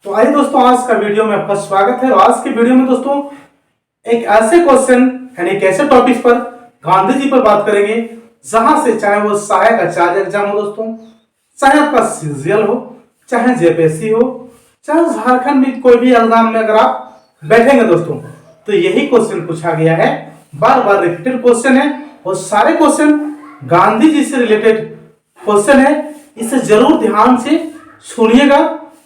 तो आइए दोस्तों, आज का वीडियो में आपका स्वागत है। और आज के वीडियो में दोस्तों एक ऐसे क्वेश्चन यानी एक ऐसे टॉपिक पर गांधी जी पर बात करेंगे जहां से चाहे वो सहायक आचार्य एग्जाम हो दोस्तों, चाहे आपका सीजीएल हो, चाहे जेपीएससी हो, चाहे झारखंड में कोई भी एग्जाम में अगर आप बैठेंगे दोस्तों तो यही क्वेश्चन पूछा गया है। बार बार रिपीटेड क्वेश्चन है और सारे क्वेश्चन गांधी जी से रिलेटेड क्वेश्चन है। इसे जरूर ध्यान से सुनिएगा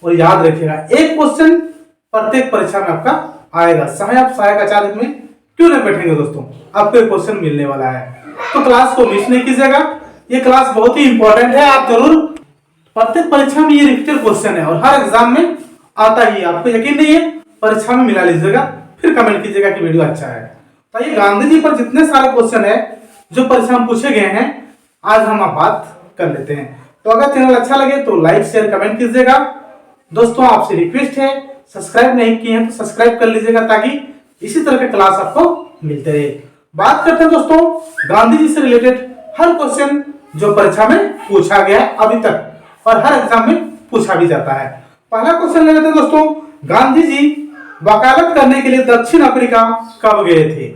और याद रखिएगा। एक क्वेश्चन प्रत्येक परीक्षा में आपका आएगा, चाहे आप सहायक आचार्य में क्यों नहीं बैठेंगे दोस्तों, आपको एक क्वेश्चन मिलने वाला है। तो क्लास को मिस नहीं कीजिएगा, ये क्लास बहुत ही इंपॉर्टेंट है। आप जरूर, प्रत्येक परीक्षा में ये रिपीटेड क्वेश्चन है और हर एग्जाम में आता ही। आपको यकीन नहीं है, परीक्षा में मिला लीजिएगा, फिर कमेंट कीजिएगा कि वीडियो अच्छा है। तो ये गांधी जी पर जितने सारे क्वेश्चन है जो परीक्षा में पूछे गए हैं, आज हम आप बात कर लेते हैं। तो अगर चैनल अच्छा लगे तो लाइक शेयर कमेंट कीजिएगा। दोस्तों आपसे रिक्वेस्ट है, सब्सक्राइब नहीं किए हैं तो सब्सक्राइब कर लीजिएगा ताकि इसी तरह के क्लास आपको मिलते रहे। बात करते हैं दोस्तों गांधी जी से रिलेटेड हर क्वेश्चन जो परीक्षा में पूछा गया है अभी तक और हर एग्जाम में पूछा भी जाता है। पहला क्वेश्चन ले लेते हैं दोस्तों, गांधी जी वकालत करने के लिए दक्षिण अफ्रीका कब गए थे?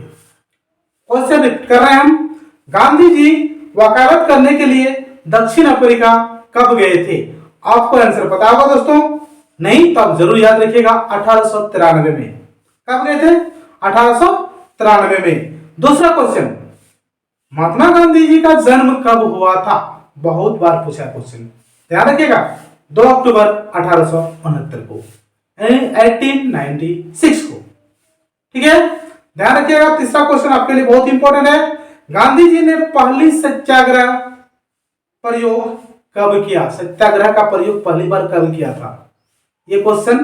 क्वेश्चन रिपीट कर रहे हैं हम, गांधी जी वकालत करने के लिए दक्षिण अफ्रीका कब गए थे? आपको आंसर पता होगा दोस्तों, नहीं तो आप जरूर याद रखिएगा 1893 में। कब गए थे? 1893 में। दूसरा क्वेश्चन, महात्मा गांधी जी का जन्म कब हुआ था? बहुत बार पूछा क्वेश्चन, ध्यान रखिएगा 2 अक्टूबर 1869 को, 1896 को। ठीक है, ध्यान रखिएगा। तीसरा क्वेश्चन आपके लिए बहुत इंपॉर्टेंट है, गांधी जी ने पहली सत्याग्रह प्रयोग कब किया? सत्याग्रह का प्रयोग पहली बार कब किया था? ये क्वेश्चन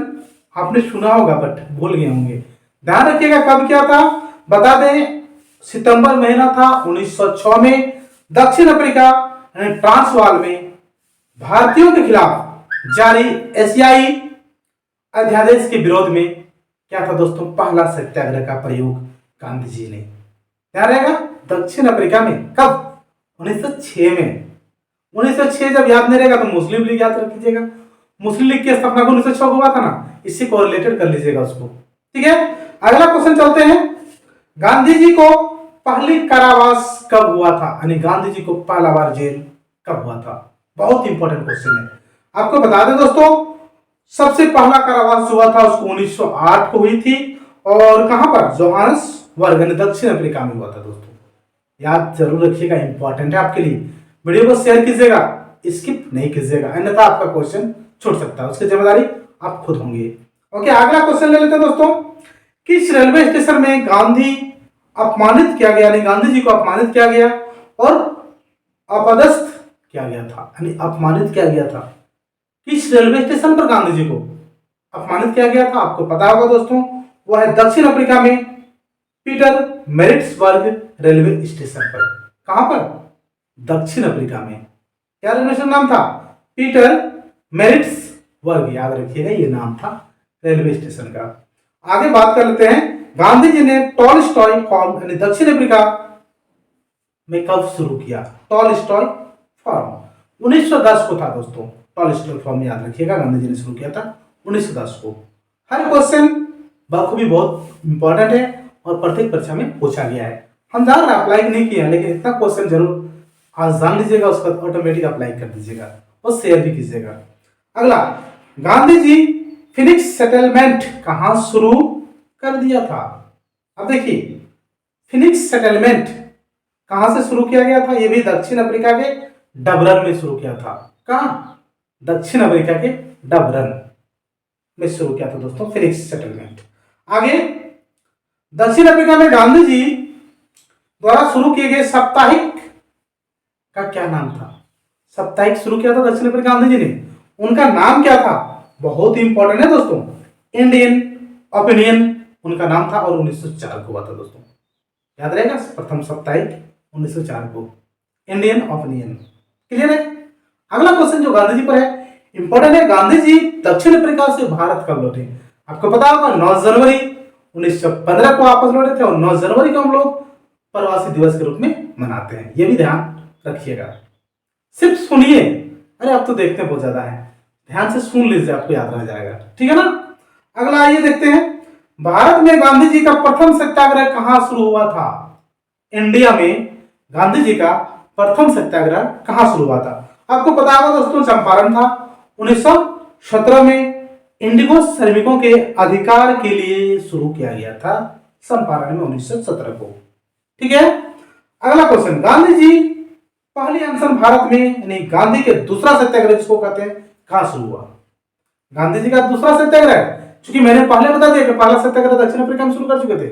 आपने सुना होगा बट भूल गए होंगे। ध्यान रखिएगा कब किया था, बता दें सितंबर महीना था 1906 में दक्षिण अफ्रीका ट्रांसवाल में भारतीयों के खिलाफ जारी एशियाई अध्यादेश के विरोध में क्या था दोस्तों? पहला सत्याग्रह का प्रयोग गांधी जी ने। ध्यान रहेगा दक्षिण अफ्रीका में कब? 1906 में। 1906 जब याद नहीं रहेगा तो मुस्लिम लीग याद रख लीजिएगा। मुस्लिम लीग की स्थापना 1906 को हुआ था ना, इससे कोरिलेटेड कर लीजिएगा उसको। ठीक है, अगला क्वेश्चन चलते हैं, गांधी जी को पहली कारावास कब हुआ था? यानी गांधी जी को पहला बार जेल कब हुआ था? बहुत इंपॉर्टेंट क्वेश्चन है। आपको बता दें दोस्तों, सबसे पहला कारावास हुआ था उसको 1908 को हुई थी और कहां पर? जोहान्सबर्ग यानी दक्षिण अफ्रीका में हुआ था दोस्तों। याद जरूर रखिएगा, इंपॉर्टेंट है आपके लिए। वीडियो को शेयर कीजिएगा, स्किप नहीं कीजिएगा, अन्यथा आपका क्वेश्चन छूट सकता है, उसकी जिम्मेदारी आप खुद होंगे। ओके, अगला क्वेश्चन ले लेते हैं दोस्तों, किस रेलवे स्टेशन में गांधी अपमानित किया गया, यानी गांधी जी को अपमानित किया गया और अपदस्थ किया गया था, यानी अपमानित किया गया था? किस रेलवे स्टेशन पर गांधी जी को अपमानित किया गया था? आपको पता होगा दोस्तों, वह है दक्षिण अफ्रीका में पीटर मैरिट्सबर्ग रेलवे स्टेशन पर। कहां पर? दक्षिण अफ्रीका में। क्या रेलवे स्टेशन नाम था? पीटर मैरिट्सबर्ग, याद रखिएगा ये नाम था रेलवे स्टेशन का। आगे बात कर लेते हैं, गांधी जी ने टॉलस्टॉय फॉर्म यानी दक्षिण अफ्रीका में कब शुरू किया? टॉलस्टॉय फॉर्म 1910 को था दोस्तों। टॉलस्टॉय फॉर्म याद रखिएगा, गांधी जी ने शुरू किया था 1910 को। हर क्वेश्चन बखूबी बहुत इंपॉर्टेंट है और प्रत्येक परीक्षा में पूछा गया है। हम जान रहे अप्लाई नहीं किया, लेकिन इतना क्वेश्चन जरूर आज जान लीजिएगा, उसका ऑटोमेटिक अप्लाई कर दीजिएगा और शेयर भी कीजिएगा। अगला, गांधी जी फिनिक्स सेटलमेंट कहां शुरू कर दिया था? अब देखिए, फिनिक्स सेटलमेंट कहां से शुरू किया गया था? यह भी दक्षिण अफ्रीका के डबरन में शुरू किया था। कहां? दक्षिण अफ्रीका के डबरन में शुरू किया था दोस्तों फिनिक्स सेटलमेंट। आगे, दक्षिण अफ्रीका में गांधी जी द्वारा शुरू किए गए साप्ताहिक का क्या नाम था? साप्ताहिक शुरू किया था दक्षिण अफ्रीका गांधी जी ने, उनका नाम क्या था? बहुत इंपॉर्टेंट है दोस्तों, इंडियन ओपिनियन उनका नाम था और 1904 को हुआ था दोस्तों। याद रहेगा, प्रथम साप्ताहिक 1904 को, इंडियन ओपिनियन। क्लियर है? अगला क्वेश्चन जो गांधी जी पर है इंपॉर्टेंट है, गांधी जी दक्षिण अफ्रीका से भारत कब लौटे? आपको पता होगा 9 जनवरी 1915 को वापस लौटे थे और 9 जनवरी को हम लोग प्रवासी दिवस के रूप में मनाते हैं, ये भी ध्यान रखिएगा। सिर्फ सुनिए, अरे आप तो देखते बहुत ज्यादा है, ध्यान से सुन लीजिए, आपको याद रह जाएगा, ठीक है ना। अगला आइए देखते हैं, भारत में गांधी जी का प्रथम सत्याग्रह कहां शुरू हुआ था। इंडिया में गांधी जी का प्रथम सत्याग्रह कहां शुरू हुआ था। आपको पता होगा दोस्तों, चंपारण था। 1917 में इंडिगो श्रमिकों के अधिकार के लिए शुरू किया गया था, चंपारण में 1917 को, ठीक है। अगला क्वेश्चन, गांधी जी पहली अनशन भारत में, यानी गांधी के दूसरा सत्याग्रह जिसको कहते हैं, कहां शुरू हुआ। गांधी जी का दूसरा सत्याग्रह, क्योंकि मैंने पहले बता दिया कि पहला सत्याग्रह दक्षिण अफ्रीका में शुरू कर चुके थे,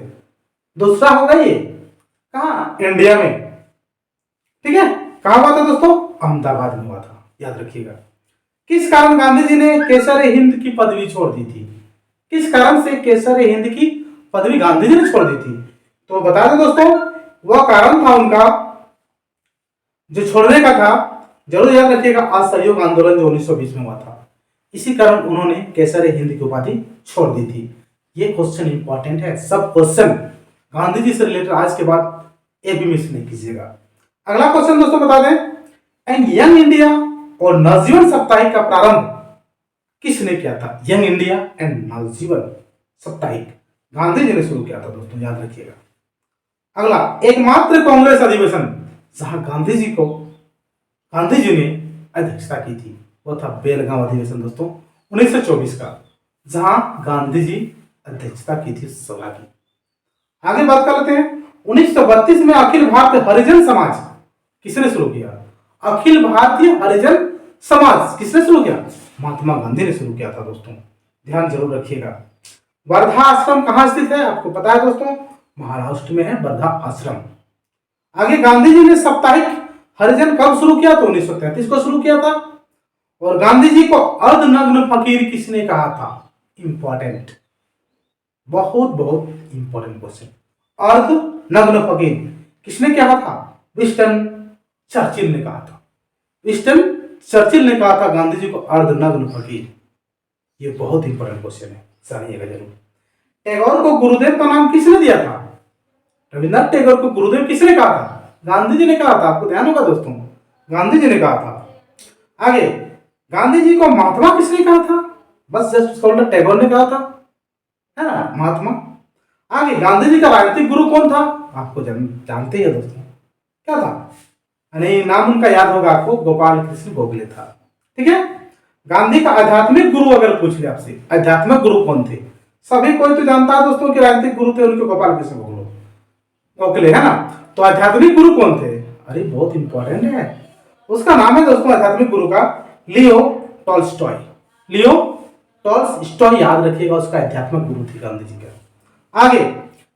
दूसरा होगा ये कहा, इंडिया में, ठीक है। कहां हुआ था दोस्तों, अहमदाबाद में हुआ था, याद रखिएगा। किस कारण गांधी जी ने केसर हिंद की पदवी छोड़ दी थी। किस कारण से केसर हिंद की पदवी गांधी जी ने छोड़ दी थी, तो बता दें दोस्तों, वह कारण था उनका जो छोड़ने का था, जरूर याद रखिएगा, असहयोग आंदोलन जो 1920 में हुआ था, इसी कारण उन्होंने केसर हिंद की उपाधि छोड़ दी थी। ये क्वेश्चन इंपॉर्टेंट है, सब क्वेश्चन गांधी जी से रिलेटेड आज के बाद एक भी मिस नहीं कीजिएगा। अगला क्वेश्चन दोस्तों बता दें, एंड यंग इंडिया और नवजीवन साप्ताहिक का प्रारंभ किसने किया था। यंग इंडिया एंड नवजीवन साप्ताहिक गांधी जी ने शुरू किया था दोस्तों, याद रखिएगा। अगला, एकमात्र कांग्रेस अधिवेशन जहां गांधी जी ने अध्यक्षता की थी, वो था बेलगांव अधिवेशन दोस्तों, 1924 का, जहां गांधी जी अध्यक्षता की थी सभा की। आगे बात कर लेते हैं, 1932 में अखिल भारतीय हरिजन समाज किसने शुरू किया। अखिल भारतीय हरिजन समाज किसने शुरू किया, महात्मा गांधी ने शुरू किया था दोस्तों, ध्यान जरूर रखिएगा। वर्धा आश्रम कहां स्थित है, आपको पता है दोस्तों, महाराष्ट्र में है वर्धा आश्रम। आगे, गांधी जी ने साप्ताहिक हरिजन कब शुरू किया, तो 1933 को शुरू किया था। और गांधी जी को अर्धनग्न फकीर किसने कहा था, इंपॉर्टेंट, बहुत बहुत इंपॉर्टेंट क्वेश्चन। अर्धनग्न फकीर किसने कहा था, विंस्टन चर्चिल ने कहा था। विंस्टन चर्चिल ने कहा था गांधी जी को अर्धनग्न फकीर। ये बहुत इंपॉर्टेंट क्वेश्चन है, जानिएगा जरूर। टैगोर को गुरुदेव का नाम किसने दिया था, रविन्द्रनाथ टैगोर को गुरुदेव किसने कहा था, गांधी जी ने कहा था, आपको ध्यान होगा दोस्तों, गांधी जी ने कहा था। आगे, गांधी जी को महात्मा किसने कहा था, बस जस्ट टैगोर ने कहा था, है ना, महात्मा। आगे, गांधी जी का राजनीतिक गुरु कौन था, आपको जानते ही है दोस्तों, क्या था, यानी नाम उनका याद होगा आपको, गोपाल कृष्ण गोखले था, ठीक है। गांधी का आध्यात्मिक गुरु अगर पूछ ले आपसे, आध्यात्मिक गुरु कौन थे, सभी कोई तो जानता है दोस्तों कि राजनीतिक गुरु थे उनके गोपाल कृष्ण गोखले, है ना। तो आध्यात्मिक गुरु कौन थे, अरे बहुत इंपॉर्टेंट है, उसका नाम है दोस्तों आध्यात्मिक गुरु का लियो टॉल्स्टॉय। लियो टॉल्स्टॉय, याद रखिएगा, उसका आध्यात्मिक गुरु थे गांधी जी का। आगे,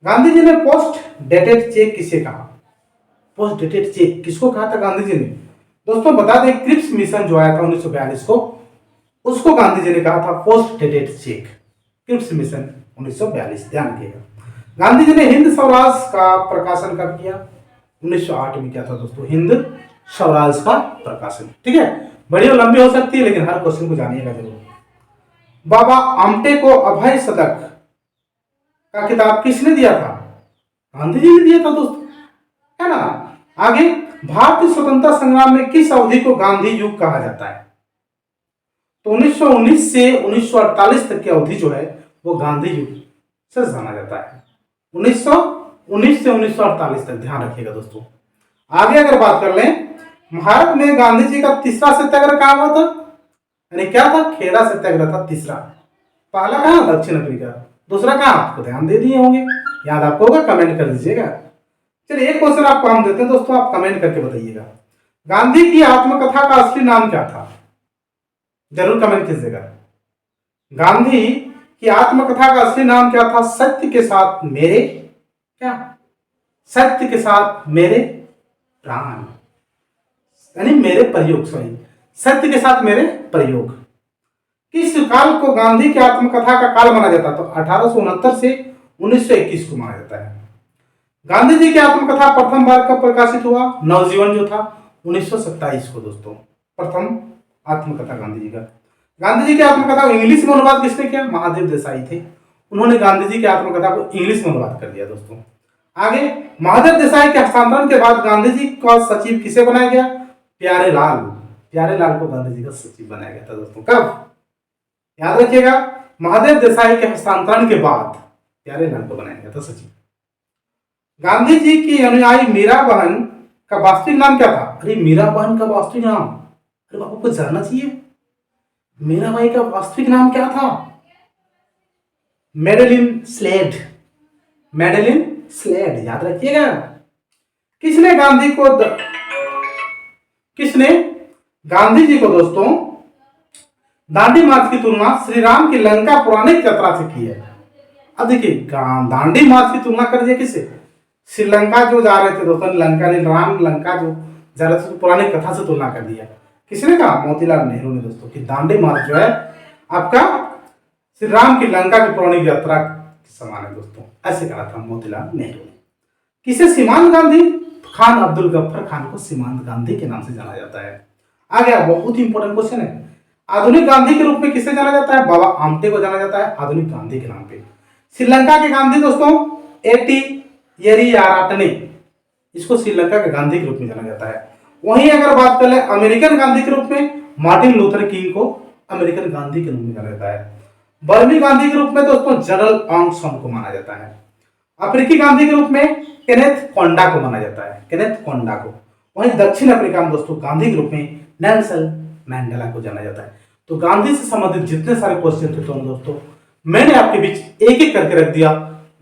गांधी जी ने पोस्ट डेटेड चेक किसे कहा, पोस्ट डेटेड चेक किसको कहा था गांधी जी ने, दोस्तों बता दें, क्रिप्स मिशन जो आया था 1942 को, उसको गांधी जी ने कहा था post dated cheque, Cripps mission 1942, ध्यान रखिएगा। गांधी जी ने हिंद स्वराज का प्रकाशन कब किया, 1908 में किया था दोस्तों, हिंद स्वराज का प्रकाशन, ठीक है। बड़ी और लंबी हो सकती है, लेकिन हर क्वेश्चन को जानिएगा जरूर। बाबा आमटे को अभय सदक का खिताब किसने दिया था, गांधी जी ने दिया था दोस्तों, है ना। आगे, भारतीय स्वतंत्रता संग्राम में किस अवधि को गांधी युग कहा जाता है, तो 1919 से 1948 तक की अवधि जो है वो गांधी युग से जाना जाता है, 1919 से 1948 तक, ध्यान रखिएगा दोस्तों। आगे अगर बात कर लें, भारत में गांधी जी का तीसरा सत्याग्रह कहां हुआ था, यानी क्या था, खेड़ा सत्याग्रह था तीसरा। पहला कहां, दक्षिण अफ्रीका, दूसरा कहां, आपको ध्यान दे दिए होंगे, याद आपको होगा, कमेंट कर दीजिएगा। चलिए एक क्वेश्चन आपको हम देते हैं दोस्तों, आप कमेंट करके बताइएगा, गांधी की आत्मकथा का असली नाम क्या था, जरूर कमेंट कीजिएगा। गांधी की आत्मकथा का असली नाम क्या था, सत्य के साथ मेरे, क्या, सत्य के साथ मेरे प्राण, यानी मेरे प्रयोग, सॉरी, सत्य के साथ मेरे प्रयोग। किस काल को गांधी की आत्मकथा का काल माना जाता है, तो 1869 से 1921 को माना जाता है। गांधी जी की आत्मकथा प्रथम बार कब प्रकाशित हुआ, नवजीवन जो था 1927 को दोस्तों, प्रथम आत्मकथा गांधी जी का। गांधी जी की आत्मकथा को इंग्लिश में अनुवाद किसने किया, महादेव देसाई थे, उन्होंने गांधी जी की आत्मकथा को इंग्लिश में अनुवाद कर दिया दोस्तों। आगे, महादेव देसाई के हस्तांतरण के बाद गांधी जी का सचिव किसे बनाया गया, प्यारे लाल को गांधी जी का सचिव बनाया गया था दोस्तों, कब, याद रखिएगा, महादेव देसाई के हस्तांतरण के बाद प्यारे लाल को बनाया गया था सचिव। गांधी जी की अनुयायी मीरा बहन का वास्तविक नाम क्या था? अरे मीरा बहन का वास्तविक नाम, अरे आपको कुछ जानना चाहिए, मीराबाई का वास्तविक नाम क्या था? मेडेलिन स्लेड, मेडेलिन स्लेड, याद रखिएगा। किसने गांधी को किसने गांधी जी को दोस्तों दांडी मार्च की तुलना श्री राम की लंका पौराणिक यात्रा से की है? अब देखिए, दांडी मार्च की तुलना कर दिया किससे? श्रीलंका जो जा रहे थे दोस्तों, लंका नहीं, राम लंका जो जा रहे थे, तो पुरानी कथा से तुलना कर दिया। किसने कहा? मोतीलाल नेहरू ने दोस्तों, कि दांडी मार्च जो है आपका श्री राम की लंका की पौराणिक यात्रा के समान है दोस्तों, ऐसे कहा था मोतीलाल नेहरू ने। किसे सीमांत गांधी? खान अब्दुल गफ्फर खान को सीमांत गांधी के नाम से जाना जाता है। आ गया, बहुत ही इंपॉर्टेंट क्वेश्चन है। आधुनिक गांधी के रूप में किसे जाना जाता है? बाबा आमटे को जाना जाता है आधुनिक गांधी के नाम पे। श्रीलंका के गांधी दोस्तों एटी येरियाराटने, इसको श्रीलंका के गांधी के रूप में जाना जाता है। वहीं अगर बात कर ले अमेरिकन गांधी के रूप में, मार्टिन लूथर किंग को अमेरिकन गांधी के रूप में जाना जाता है। बर्मी गांधी के रूप में दोस्तों जनरल ऑंग सॉन को माना जाता है। अफ्रीकी गांधी के रूप में केनेथ कोंडा को माना जाता है, केनेथ कोंडा को। वहीं दक्षिण अफ्रीका में दोस्तों गांधी के रूप में नेल्सन मंडेला को जाना जाता है। तो गांधी से संबंधित जितने सारे क्वेश्चन थे तो दोस्तों मैंने आपके बीच एक एक करके रख दिया।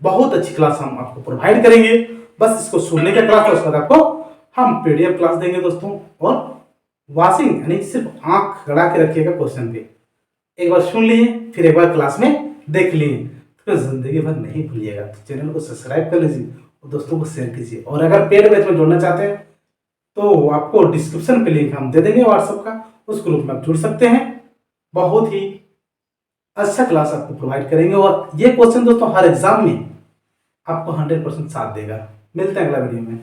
बहुत अच्छी क्लास हम आपको प्रोवाइड करेंगे, बस इसको सुनने का क्लास है, उसके बाद आपको हम पीडीएफ क्लास देंगे दोस्तों। और वाशिंग यानी सिर्फ आंख गड़ा के रखिएगा क्वेश्चन पे, एक बार सुन लिए फिर एक बार क्लास में देख लिए तो जिंदगी भर नहीं भूलिएगा। तो चैनल को सब्सक्राइब कर लीजिए और दोस्तों को शेयर कीजिए। और अगर पेड बैच में जुड़ना चाहते हैं तो आपको डिस्क्रिप्शन पे लिंक हम दे देंगे व्हाट्सएप का, उस ग्रुप में आप जुड़ सकते हैं। बहुत ही अच्छा क्लास आपको प्रोवाइड करेंगे और ये क्वेश्चन दोस्तों हर एग्जाम में आपको 100% साथ देगा। मिलते हैं अगला वीडियो में।